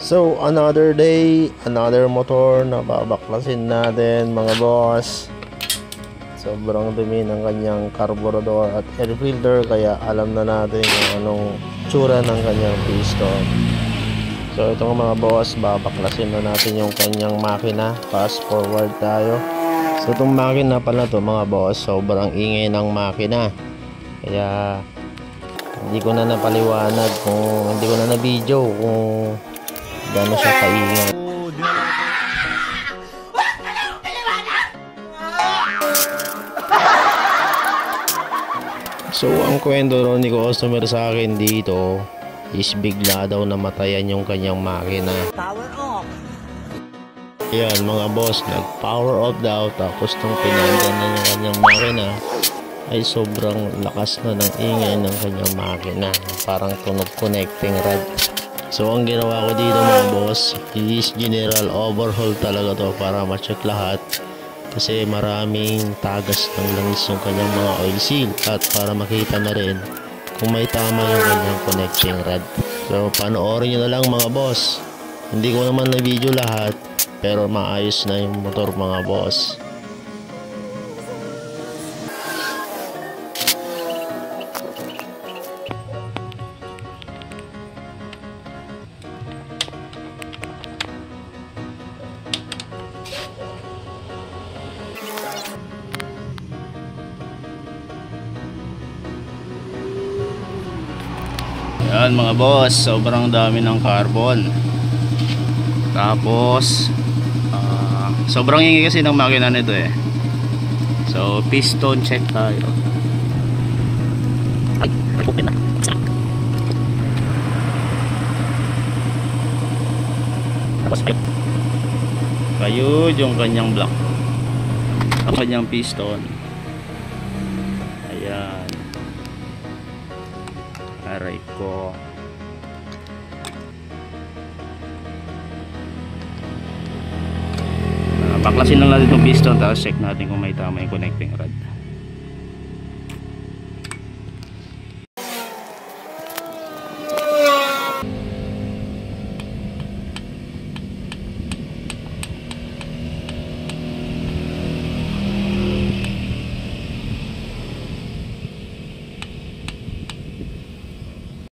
So another day, another motor na babaklasin natin mga boss. Sobrang dumi ng kanyang carburetor at air filter, kaya alam na natin kung anong tsura ng kanyang piston. So ito mga boss, babaklasin na natin yung kanyang makina. Fast forward tayo. So itong makina pala to mga boss, sobrang ingay ng makina, kaya hindi ko na napaliwanag kung hindi ko na na-video kung gano'n siya kaingay. So ang kwento ron ni customer sa akin dito is bigla daw namatayan yung kanyang makina. Power off. Ayan mga boss, nag power off daw, tapos nung pinandan na yung kanyang makina ay sobrang lakas na ng ingay ng kanyang makina, parang tunog connecting rod. So ang ginawa ko dito mga boss is general overhaul talaga to para ma-check lahat, kasi maraming tagas ng langis yung kanyang mga oil seal, at para makita na rin kung may tama yung kanyang connecting rod. So panoorin nyo na lang mga boss, hindi ko naman na video lahat, pero maayos na yung motor mga boss. Yan mga boss, sobrang dami ng carbon. Tapos sobrang ingay kasi ng makina nito eh. So piston check tayo. Open na. Tapos kayo yung kanyang block, ang kanyang piston. Ayan, aray ko. Baklasin lang natin yung piston, tapos check natin kung may tama yung connecting rod.